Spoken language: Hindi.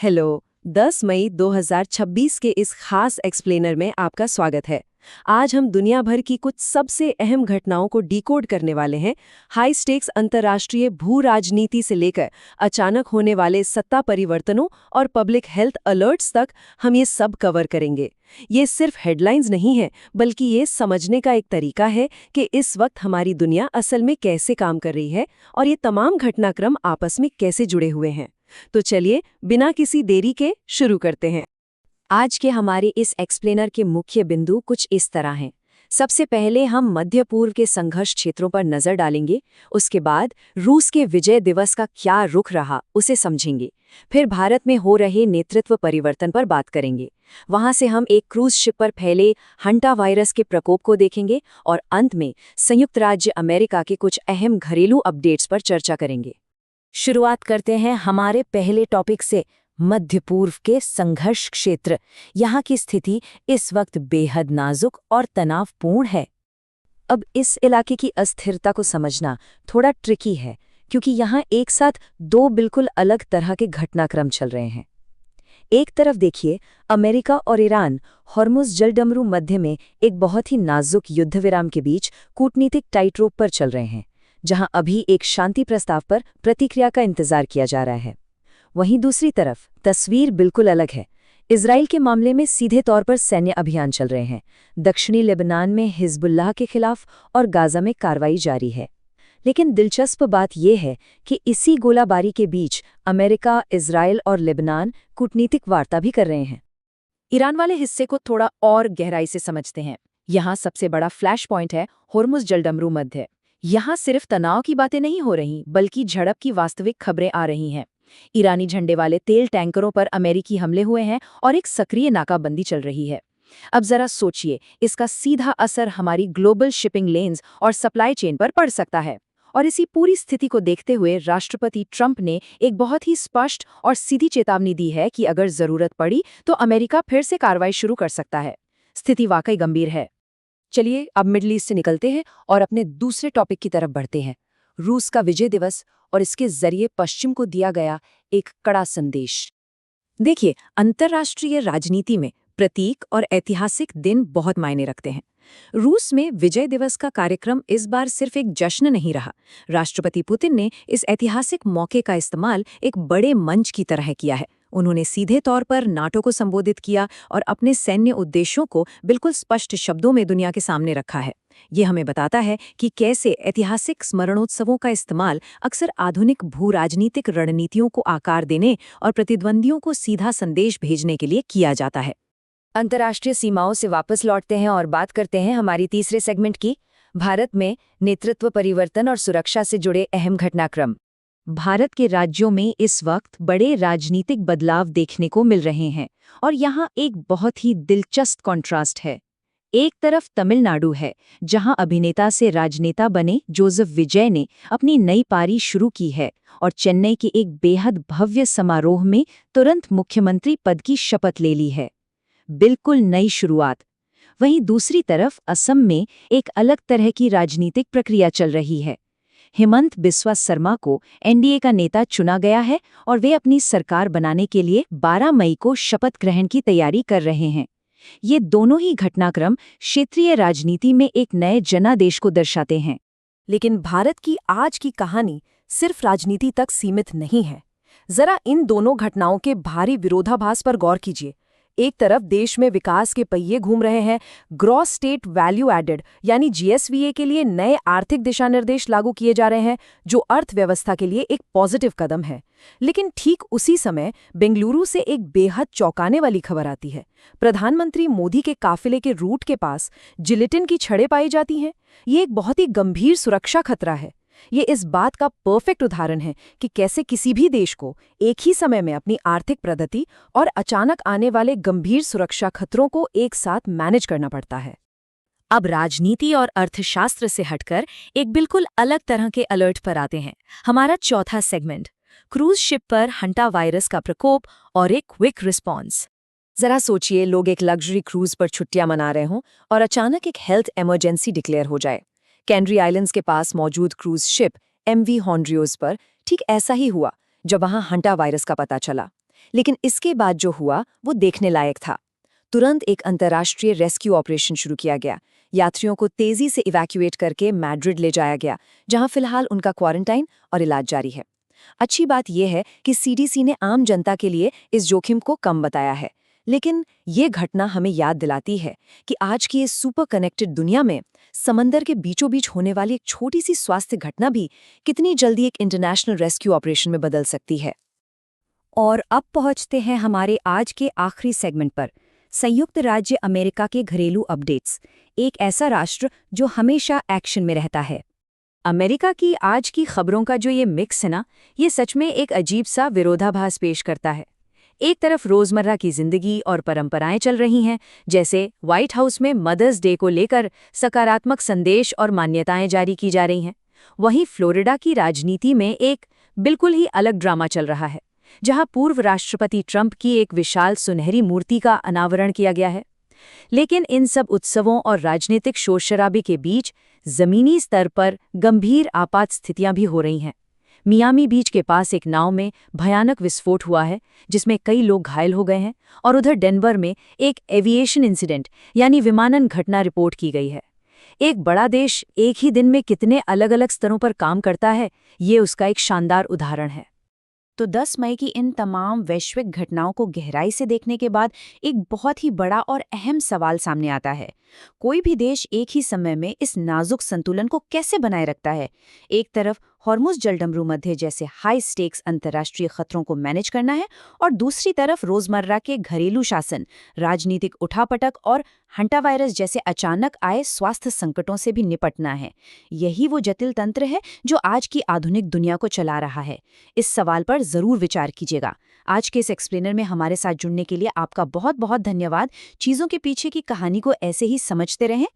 हेलो। 10 मई 2026 के इस खास एक्सप्लेनर में आपका स्वागत है। आज हम दुनिया भर की कुछ सबसे अहम घटनाओं को डिकोड करने वाले हैं। हाई स्टेक्स अंतर्राष्ट्रीय भू राजनीति से लेकर अचानक होने वाले सत्ता परिवर्तनों और पब्लिक हेल्थ अलर्ट्स तक हम ये सब कवर करेंगे। ये सिर्फ हेडलाइंस नहीं है, बल्कि ये समझने का एक तरीका है कि इस वक्त हमारी दुनिया असल में कैसे काम कर रही है और ये तमाम घटनाक्रम आपस में कैसे जुड़े हुए हैं। तो चलिए बिना किसी देरी के शुरू करते हैं। आज के हमारे इस एक्सप्लेनर के मुख्य बिंदु कुछ इस तरह हैं। सबसे पहले हम मध्य पूर्व के संघर्ष क्षेत्रों पर नजर डालेंगे। उसके बाद रूस के विजय दिवस का क्या रुख रहा उसे समझेंगे। फिर भारत में हो रहे नेतृत्व परिवर्तन पर बात करेंगे। वहां से हम एक क्रूज शिप पर फैले हंटा वायरस के प्रकोप को देखेंगे और अंत में संयुक्त राज्य अमेरिका के कुछ अहम घरेलू अपडेट्स पर चर्चा करेंगे। शुरुआत करते हैं हमारे पहले टॉपिक से, मध्य पूर्व के संघर्ष क्षेत्र। यहाँ की स्थिति इस वक्त बेहद नाजुक और तनावपूर्ण है। अब इस इलाके की अस्थिरता को समझना थोड़ा ट्रिकी है, क्योंकि यहाँ एक साथ दो बिल्कुल अलग तरह के घटनाक्रम चल रहे हैं। एक तरफ देखिए, अमेरिका और ईरान हॉर्मुज़ जलडमरू मध्य में एक बहुत ही नाजुक युद्धविराम के बीच कूटनीतिक टाइट रोप पर चल रहे हैं, जहां अभी एक शांति प्रस्ताव पर प्रतिक्रिया का इंतजार किया जा रहा है। वहीं दूसरी तरफ तस्वीर बिल्कुल अलग है। इजराइल के मामले में सीधे तौर पर सैन्य अभियान चल रहे हैं। दक्षिणी लेबनान में हिजबुल्लाह के खिलाफ और गाजा में कार्रवाई जारी है। लेकिन दिलचस्प बात यह है कि इसी गोलाबारी के बीच अमेरिका, इजराइल और लेबनान कूटनीतिक वार्ता भी कर रहे हैं। ईरान वाले हिस्से को थोड़ा और गहराई से समझते हैं। यहाँ सबसे बड़ा फ्लैश पॉइंट है हॉर्मुज़ जलडमरू मध्य। यहाँ सिर्फ तनाव की बातें नहीं हो रही, बल्कि झड़प की वास्तविक खबरें आ रही हैं। ईरानी झंडे वाले तेल टैंकरों पर अमेरिकी हमले हुए हैं और एक सक्रिय नाकाबंदी चल रही है। अब जरा सोचिए, इसका सीधा असर हमारी ग्लोबल शिपिंग लेन्स और सप्लाई चेन पर पड़ सकता है। और इसी पूरी स्थिति को देखते हुए राष्ट्रपति ट्रंप ने एक बहुत ही स्पष्ट और सीधी चेतावनी दी है कि अगर जरूरत पड़ी तो अमेरिका फिर से कार्रवाई शुरू कर सकता है। स्थिति वाकई गंभीर है। चलिए अब मिडल ईस्ट से निकलते हैं और अपने दूसरे टॉपिक की तरफ बढ़ते हैं, रूस का विजय दिवस और इसके जरिए पश्चिम को दिया गया एक कड़ा संदेश। देखिए, अंतर्राष्ट्रीय राजनीति में प्रतीक और ऐतिहासिक दिन बहुत मायने रखते हैं। रूस में विजय दिवस का कार्यक्रम इस बार सिर्फ एक जश्न नहीं रहा। राष्ट्रपति पुतिन ने इस ऐतिहासिक मौके का इस्तेमाल एक बड़े मंच की तरह किया है। उन्होंने सीधे तौर पर नाटो को संबोधित किया और अपने सैन्य उद्देश्यों को बिल्कुल स्पष्ट शब्दों में दुनिया के सामने रखा है। ये हमें बताता है कि कैसे ऐतिहासिक स्मरणोत्सवों का इस्तेमाल अक्सर आधुनिक भू राजनीतिक रणनीतियों को आकार देने और प्रतिद्वंदियों को सीधा संदेश भेजने के लिए किया जाता है। अंतर्राष्ट्रीय सीमाओं से वापस लौटते हैं और बात करते हैं हमारी तीसरे सेगमेंट की, भारत में नेतृत्व परिवर्तन और सुरक्षा से जुड़े अहम घटनाक्रम। भारत के राज्यों में इस वक्त बड़े राजनीतिक बदलाव देखने को मिल रहे हैं और यहाँ एक बहुत ही दिलचस्प कॉन्ट्रास्ट है। एक तरफ तमिलनाडु है, जहां अभिनेता से राजनेता बने जोसेफ विजय ने अपनी नई पारी शुरू की है और चेन्नई के एक बेहद भव्य समारोह में तुरंत मुख्यमंत्री पद की शपथ ले ली है। बिल्कुल नई शुरुआत। वहीं दूसरी तरफ असम में एक अलग तरह की राजनीतिक प्रक्रिया चल रही है। हेमंत बिस्वा शर्मा को एनडीए का नेता चुना गया है और वे अपनी सरकार बनाने के लिए 12 मई को शपथ ग्रहण की तैयारी कर रहे हैं। ये दोनों ही घटनाक्रम क्षेत्रीय राजनीति में एक नए जनादेश को दर्शाते हैं। लेकिन भारत की आज की कहानी सिर्फ राजनीति तक सीमित नहीं है। जरा इन दोनों घटनाओं के भारी विरोधाभास पर गौर कीजिए। एक तरफ देश में विकास के पहिए घूम रहे हैं, ग्रॉस स्टेट वैल्यू एडेड यानी जीएसवीए के लिए नए आर्थिक दिशा निर्देश लागू किए जा रहे हैं, जो अर्थव्यवस्था के लिए एक पॉजिटिव कदम है। लेकिन ठीक उसी समय बेंगलुरु से एक बेहद चौंकाने वाली खबर आती है। प्रधानमंत्री मोदी के काफिले के रूट के पास जिलेटिन की छड़ें पाई जाती हैं। ये एक बहुत ही गंभीर सुरक्षा खतरा है। ये इस बात का परफेक्ट उदाहरण है कि कैसे किसी भी देश को एक ही समय में अपनी आर्थिक प्रगति और अचानक आने वाले गंभीर सुरक्षा खतरों को एक साथ मैनेज करना पड़ता है। अब राजनीति और अर्थशास्त्र से हटकर एक बिल्कुल अलग तरह के अलर्ट पर आते हैं। हमारा चौथा सेगमेंट, क्रूज शिप पर हंटा वायरस का प्रकोप और एक क्विक रिस्पॉन्स। जरा सोचिए, लोग एक लग्जरी क्रूज पर छुट्टियां मना रहे हों और अचानक एक हेल्थ इमरजेंसी डिक्लेयर हो जाए। कैनरी आइलैंड्स के पास मौजूद क्रूज शिप एमवी हॉन्ड्रियोज पर ठीक ऐसा ही हुआ जब वहां हंटा वायरस का पता चला। लेकिन इसके बाद जो हुआ वो देखने लायक था। तुरंत एक अंतर्राष्ट्रीय रेस्क्यू ऑपरेशन शुरू किया गया। यात्रियों को तेजी से इवैक्यूएट करके मैड्रिड ले जाया गया, जहां फिलहाल उनका क्वारंटाइन और इलाज जारी है। अच्छी बात यह है कि सीडीसी ने आम जनता के लिए इस जोखिम को कम बताया है, लेकिन ये घटना हमें याद दिलाती है कि आज की इस सुपर कनेक्टेड दुनिया में समंदर के बीचों बीच होने वाली एक छोटी सी स्वास्थ्य घटना भी कितनी जल्दी एक इंटरनेशनल रेस्क्यू ऑपरेशन में बदल सकती है। और अब पहुंचते हैं हमारे आज के आखिरी सेगमेंट पर, संयुक्त राज्य अमेरिका के घरेलू अपडेट्स, एक ऐसा राष्ट्र जो हमेशा एक्शन में रहता है। अमेरिका की आज की खबरों का जो ये मिक्स है ना, ये सच में एक अजीब सा विरोधाभास पेश करता है। एक तरफ रोजमर्रा की जिंदगी और परंपराएं चल रही हैं, जैसे व्हाइट हाउस में मदर्स डे को लेकर सकारात्मक संदेश और मान्यताएं जारी की जा रही हैं। वहीं फ्लोरिडा की राजनीति में एक बिल्कुल ही अलग ड्रामा चल रहा है, जहां पूर्व राष्ट्रपति ट्रंप की एक विशाल सुनहरी मूर्ति का अनावरण किया गया है। लेकिन इन सब उत्सवों और राजनीतिक शोर-शराबे के बीच जमीनी स्तर पर गंभीर आपात स्थितियां भी हो रही हैं। मियामी बीच के पास एक नाव में भयानक विस्फोट हुआ है, जिसमें कई लोग घायल हो गए हैं, और उधर डेनवर में एक एविएशन इंसिडेंट यानी विमानन घटना रिपोर्ट की गई है। एक बड़ा देश एक ही दिन में कितने अलग-अलग स्तरों पर काम करता है, ये उसका एक शानदार उदाहरण है। तो 10 मई की इन तमाम वैश्विक घटनाओं को गहराई से देखने के बाद एक बहुत ही बड़ा और अहम सवाल सामने आता है। कोई भी देश एक ही समय में इस नाजुक संतुलन को कैसे बनाए रखता है? एक तरफ हॉर्मुज़ जलडमरू मध्य जैसे हाई स्टेक्स अंतर्राष्ट्रीय खतरों को मैनेज करना है, और दूसरी तरफ रोजमर्रा के घरेलू शासन, राजनीतिक उठापटक और हंटा वायरस जैसे अचानक आए स्वास्थ्य संकटों से भी निपटना है। यही वो जटिल तंत्र है जो आज की आधुनिक दुनिया को चला रहा है। इस सवाल पर जरूर विचार कीजिएगा। आज के इस एक्सप्लेनर में हमारे साथ जुड़ने के लिए आपका बहुत बहुत धन्यवाद। चीज़ों के पीछे की कहानी को ऐसे ही समझते रहें।